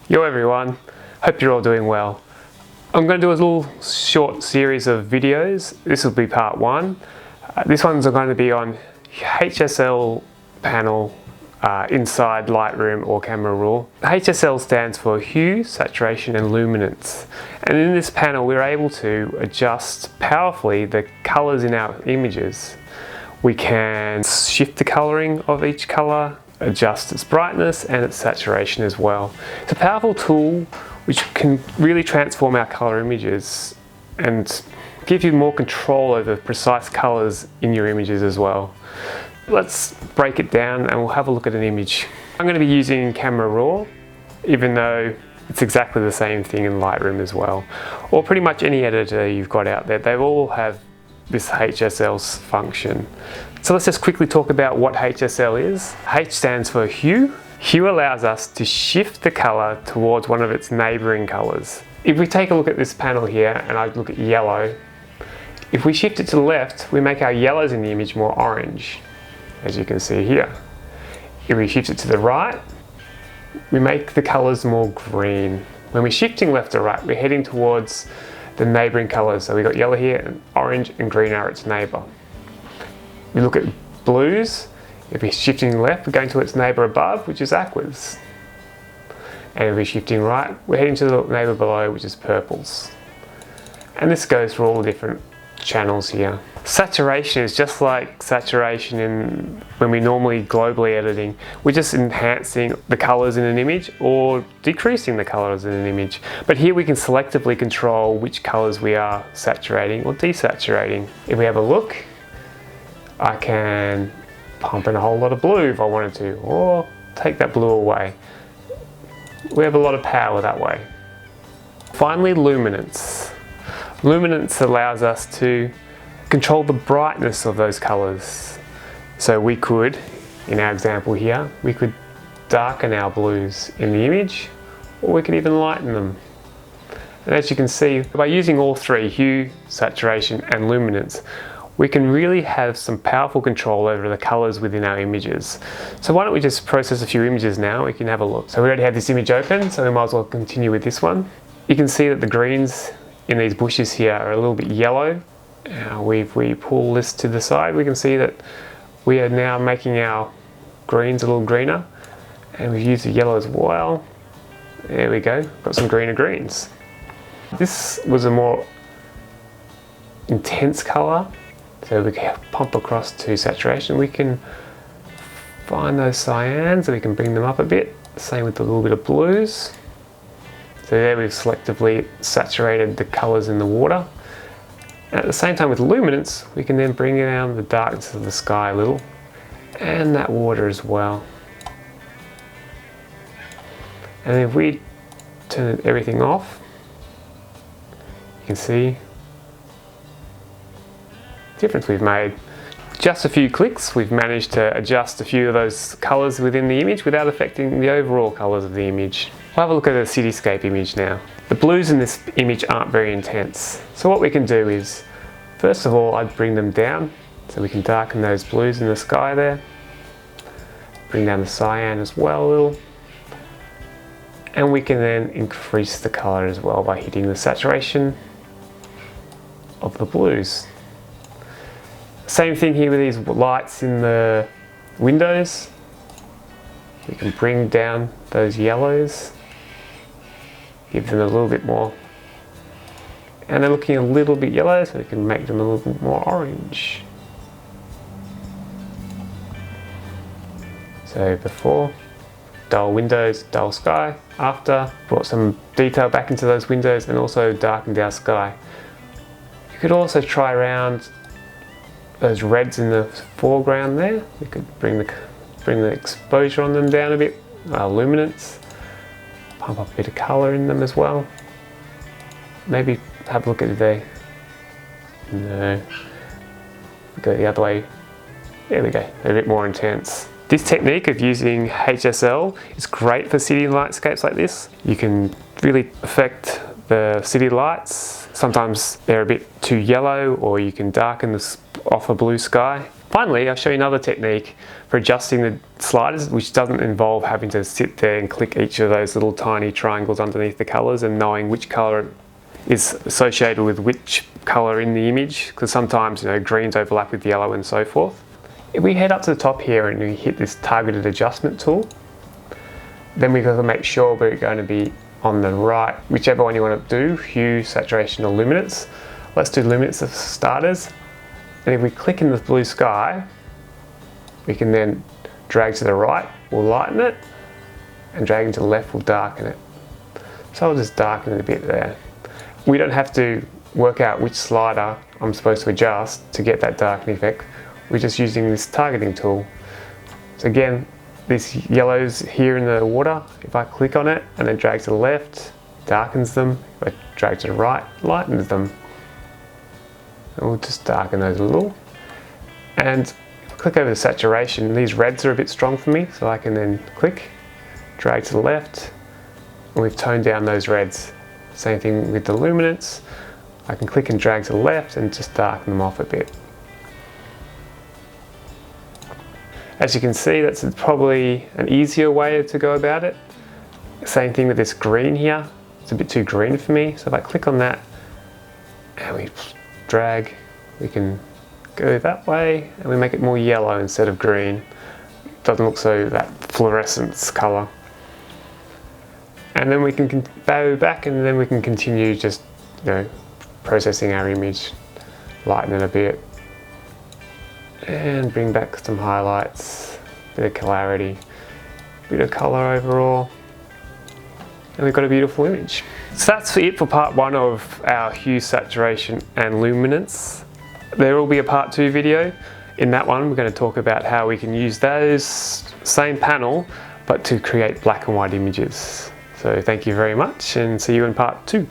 Yo everyone, hope you're all doing well. I'm going to do a little short series of videos. This will be part one. This one's going to be on HSL panel inside Lightroom or Camera Raw. HSL stands for Hue, Saturation and Luminance. And in this panel we're able to adjust powerfully the colors in our images. We can shift the coloring of each color, adjust its brightness and its saturation as well. It's a powerful tool which can really transform our color images and give you more control over precise colors in your images as well. Let's break it down and we'll have a look at an image. I'm going to be using Camera Raw, even though it's exactly the same thing in Lightroom as well. Or pretty much any editor you've got out there, they all have this HSL function. So let's just quickly talk about what HSL is. H stands for Hue. Hue allows us to shift the color towards one of its neighboring colors. If we take a look at this panel here and I look at yellow, if we shift it to the left, we make our yellows in the image more orange, as you can see here. If we shift it to the right, we make the colors more green. When we're shifting left to right, we're heading towards the neighboring colors. So we've got yellow here, and orange and green are its neighbor. We look at blues. If we're shifting left, we're going to its neighbor above, which is aquas. And if we're shifting right, we're heading to the neighbor below, which is purples. And this goes for all the different channels here. Saturation is just like saturation in when we normally globally editing. We're just enhancing the colors in an image or decreasing the colors in an image. But here we can selectively control which colors we are saturating or desaturating. If we have a look, I can pump in a whole lot of blue if I wanted to, or take that blue away. We have a lot of power that way. Finally, luminance. Luminance allows us to control the brightness of those colors. So we could, in our example here, we could darken our blues in the image, or we could even lighten them. And as you can see, by using all three, hue, saturation and luminance, we can really have some powerful control over the colors within our images. So why don't we just process a few images now, we can have a look. So we already have this image open, so we might as well continue with this one. You can see that the greens in these bushes here are a little bit yellow. If we pull this to the side, we can see that we are now making our greens a little greener, and we've used the yellow as well. There we go, got some greener greens. This was a more intense color, so we can pump across to saturation. We can find those cyans, and we can bring them up a bit. Same with a little bit of blues. So there we've selectively saturated the colors in the water. And at the same time with luminance, we can then bring down the darkness of the sky a little, and that water as well. And if we turn everything off, you can see the difference we've made. Just a few clicks, we've managed to adjust a few of those colors within the image without affecting the overall colors of the image. We'll have a look at a cityscape image now. The blues in this image aren't very intense. So what we can do is, first of all, I'd bring them down so we can darken those blues in the sky there. Bring down the cyan as well a little. And we can then increase the color as well by hitting the saturation of the blues. Same thing here with these lights in the windows. We can bring down those yellows, give them a little bit more. And they're looking a little bit yellow, so we can make them a little bit more orange. So before, dull windows, dull sky. After, brought some detail back into those windows and also darkened our sky. You could also try around those reds in the foreground there. We could bring the exposure on them down a bit, luminance, pump up a bit of color in them as well. Maybe have a look at go the other way. There we go, they're a bit more intense. This technique of using HSL is great for city landscapes like this. You can really affect the city lights. Sometimes they're a bit too yellow, or you can darken this off a blue sky. Finally, I'll show you another technique for adjusting the sliders, which doesn't involve having to sit there and click each of those little tiny triangles underneath the colours and knowing which colour is associated with which colour in the image, because sometimes greens overlap with yellow and so forth. If we head up to the top here and we hit this targeted adjustment tool, then we've got to make sure we're going to be on the right, whichever one you want to do, hue, saturation or luminance. Let's do luminance for starters. And if we click in the blue sky, we can then drag to the right, we'll lighten it, and dragging to the left will darken it. So I'll just darken it a bit there. We don't have to work out which slider I'm supposed to adjust to get that darkening effect. We're just using this targeting tool. So again, this yellow's here in the water. If I click on it and then drag to the left, darkens them. If I drag to the right, lightens them. And we'll just darken those a little. And if I click over the saturation, these reds are a bit strong for me, so I can then click, drag to the left, and we've toned down those reds. Same thing with the luminance. I can click and drag to the left and just darken them off a bit. As you can see, that's probably an easier way to go about it. Same thing with this green here. It's a bit too green for me, so if I click on that and we drag, we can go that way and we make it more yellow instead of green. It doesn't look so that fluorescence colour. And then we can go back and then we can continue just processing our image, lighten it a bit, and bring back some highlights, bit of clarity, bit of colour overall, and we've got a beautiful image. So that's it for part 1 of our hue, saturation and luminance. There will be a part 2 video. In that one we're going to talk about how we can use those same panel but to create black and white images. So thank you very much and see you in part 2.